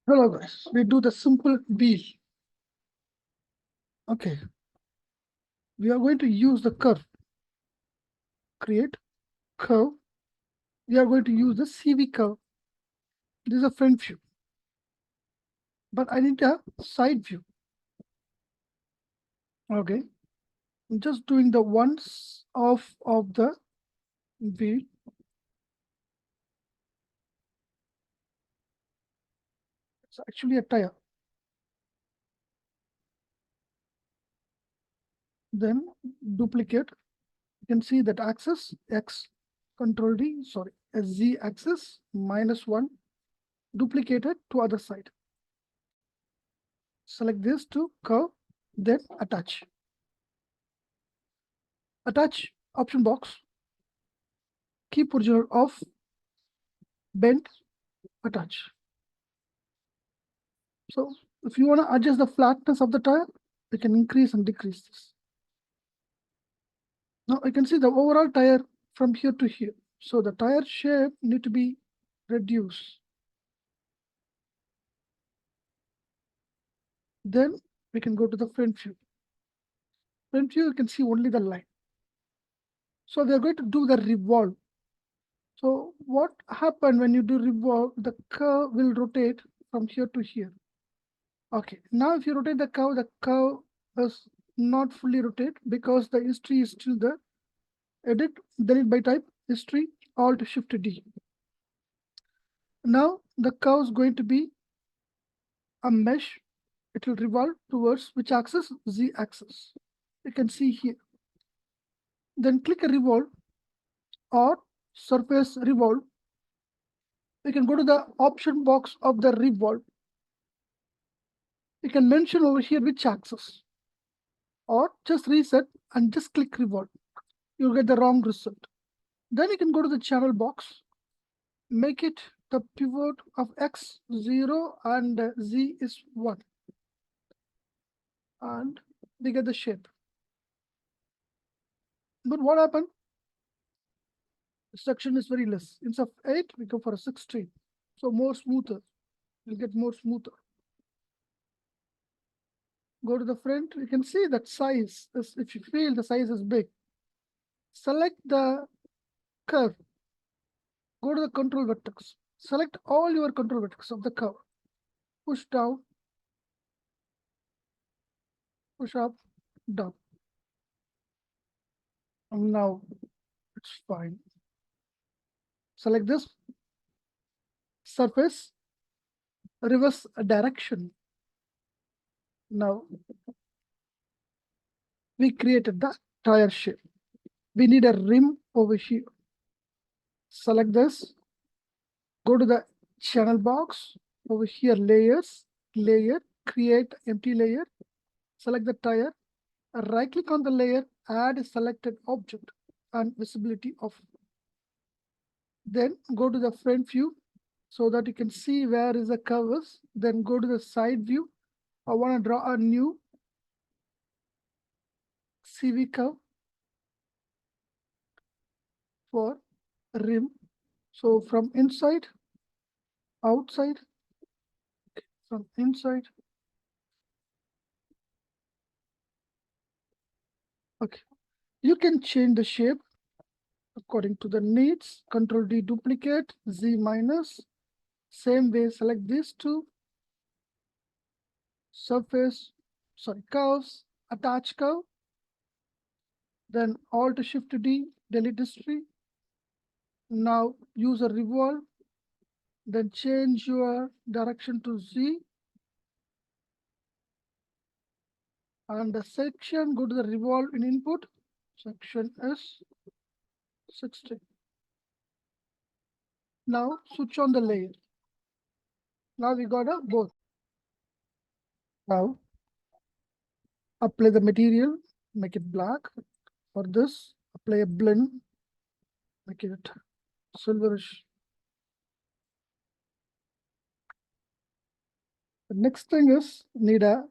Hello guys, we do the simple wheel. Okay, we are going to use the curve. Create curve. We are going to use the CV curve. This is a front view, but I need a side view. Okay, I'm just doing the once off of the wheel. It's actually a tire. Then duplicate. You can see that axis X, Control D, sorry, a Z axis -1, duplicated to other side. Select this to curve, then attach. Attach option box, keep original off, bend, attach. So if you want to adjust the flatness of the tire, you can increase and decrease this. Now you can see the overall tire from here to here. So the tire shape need to be reduced. Then we can go to the front view. Front view, you can see only the line. So we are going to do the revolve. So what happened when you do revolve, the curve will rotate from here to here. Okay, now if you rotate the curve is not fully rotate because the history is still there. Edit, delete by type, history, Alt Shift D. Now the curve is going to be a mesh. It will revolve towards which axis? Z axis. You can see here. Then click a revolve or surface revolve. We can go to the option box of the revolve. You can mention over here which axis, or just reset and just click revolve. You'll get the wrong result. Then you can go to the channel box, make it the pivot of X 0 and Z is 1. And we get the shape. But what happened? The section is very less. Instead of 8, we go for a 16. So more smoother. We'll get more smoother. Go to the front. You can see that size is, if you feel the size is big, select the curve. Go to the control vertex. Select all your control vertex of the curve. Push down, push up, down. And now it's fine. Select this surface, reverse direction. Now we created the tire shape. We need a rim over here. Select this, go to the channel box, over here layers, layer, create empty layer, select the tire, right click on the layer, add a selected object and visibility off. Then go to the front view so that you can see where is the curve is. Then go to the side view. I want to draw a new CV curve for rim. So from inside, outside, from inside. Okay, you can change the shape according to the needs. Control D, duplicate, Z minus. Same way, select these two. Surface, sorry, curves, attach curve. Then Alt Shift D, delete history. Now use a revolve. Then change your direction to Z. And the section, go to the revolve in input. Section is 60. Now switch on the layer. Now we got a both. Now apply the material, make it black. For this, apply a blend, make it silverish. The next thing is need a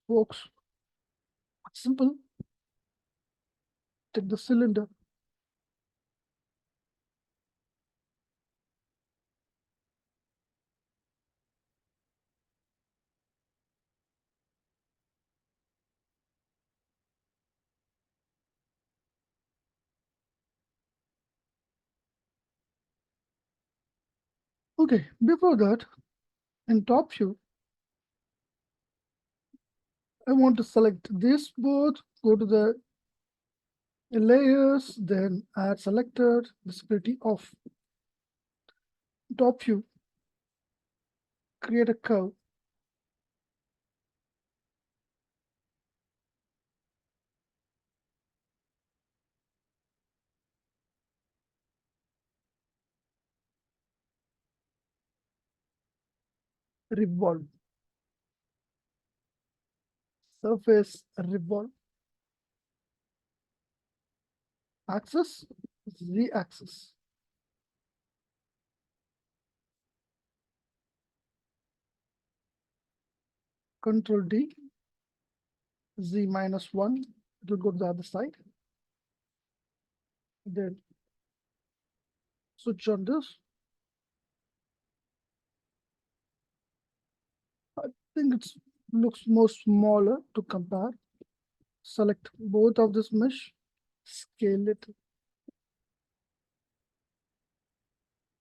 spokes. Simple. Take the cylinder. Okay, before that, in top view, I want to select this both, go to the layers, then add selected, visibility off. Top view, create a curve. Revolve. Surface revolve. Axis, Z-axis. Control D, Z -1, it will go to the other side. Then switch on this. I think it looks more smaller to compare. Select both of this mesh, scale it.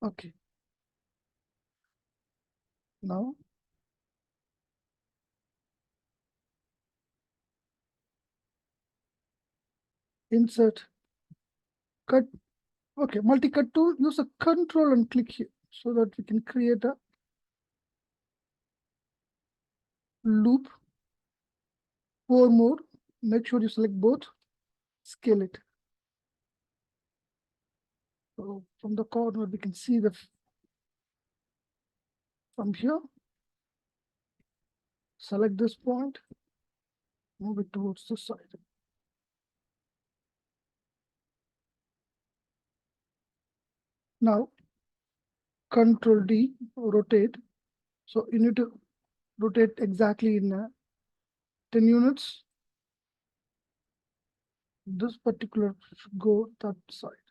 Okay. Now insert, cut. Okay, multi-cut tool, use a control and click here so that we can create a loop. 4 more. Make sure you select both, scale it. So from the corner, we can see the from here. Select this point, move it towards the side. Now, Control D, rotate. So you need to rotate exactly in 10 units. This particular should go that side.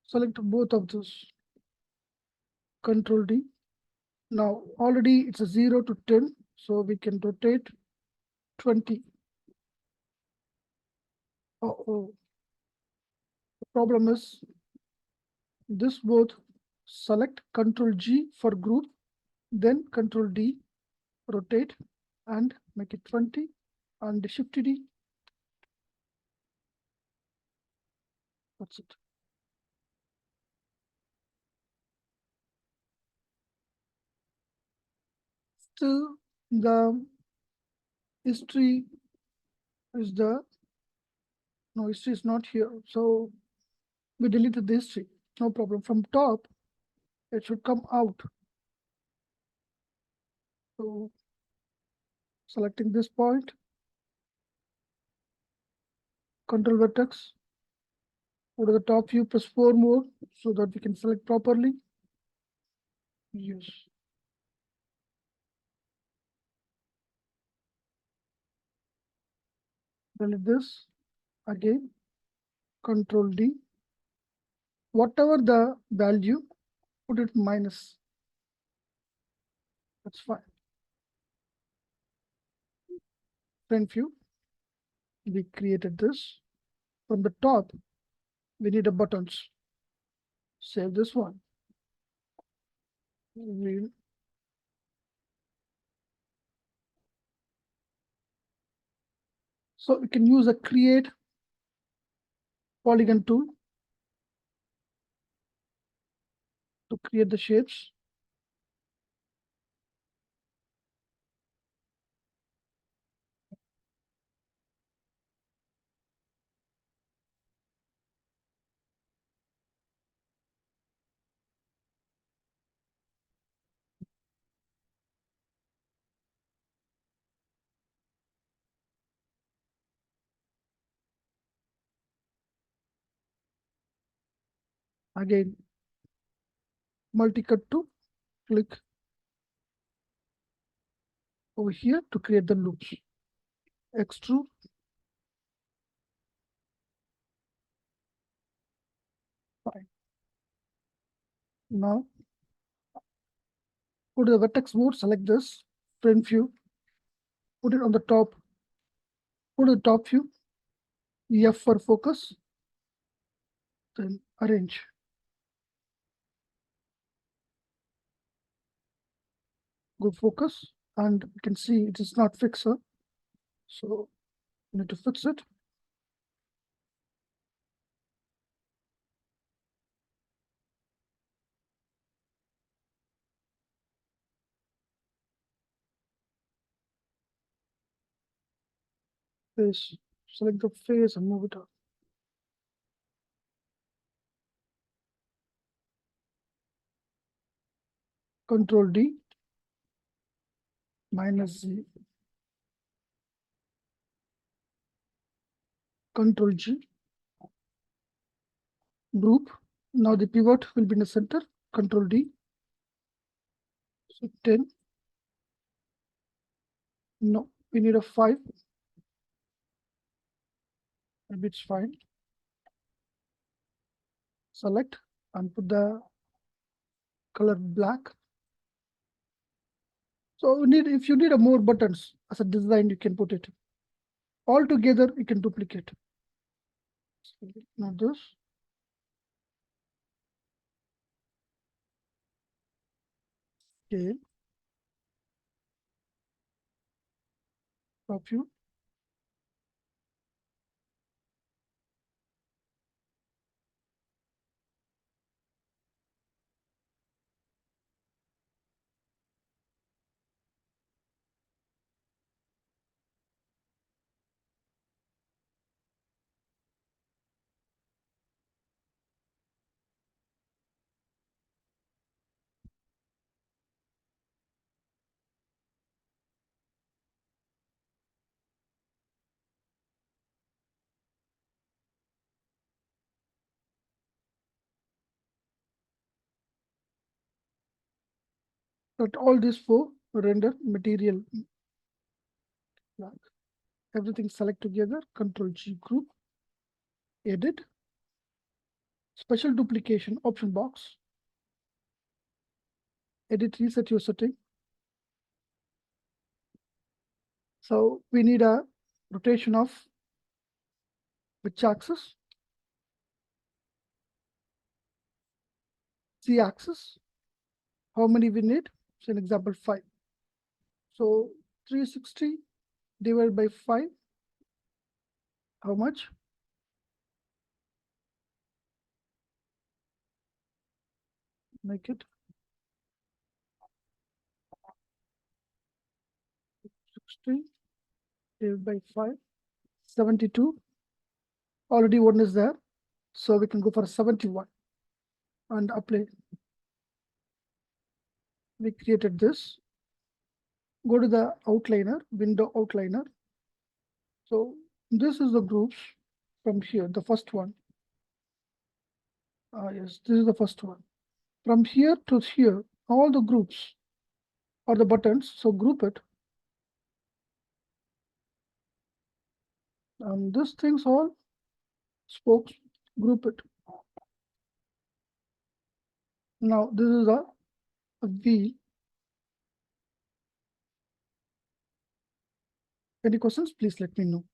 Select both of those. Control D. Now already it's a 0 to 10, so we can rotate 20. Oh, the problem is this both. Select Control G for group, then Control D, rotate and make it 20, and Shift D. That's it. Still, the history is the no history is not here, so we deleted the history. No problem. From top, it should come out. So selecting this point, Control vertex, go to the top view, press 4 more so that we can select properly. Yes. Delete this again. Control D. Whatever the value, put it minus. That's fine. Front view. We created this. From the top, we need a buttons. Save this one. We'll so we can use a create polygon tool to create the shapes. Again, multi-cut to click over here to create the loops. Extrude. Fine. Now, go to the vertex mode, select this, front view, put it on the top, go to the top view, F for focus, then arrange. Go focus, and you can see it is not fixed, so you need to fix it. Face, select the face and move it up. Control D, minus Z, Control G, group. Now the pivot will be in the center. Control D. So 10. No, we need a 5. Maybe it's fine. Select and put the color black. So if you need a more buttons as a design, you can put it. All together, you can duplicate. Now this. Okay. Top view. But all these 4 render material black. Everything select together. Control G group. Edit. Special duplication option box. Edit, reset your setting. So we need a rotation of which axis? Z axis. How many we need? So an example 5. So 360 divided by 5. How much? Make it 60 divided by 5. 72. Already one is there. So we can go for 71 and apply. We created this. Go to the outliner, window outliner. So this is the groups from here, the first one. Yes, this is the first one. From here to here, all the groups are the buttons. So group it. And this thing's all spokes, group it. Now this is a wheel. Any questions? Please let me know.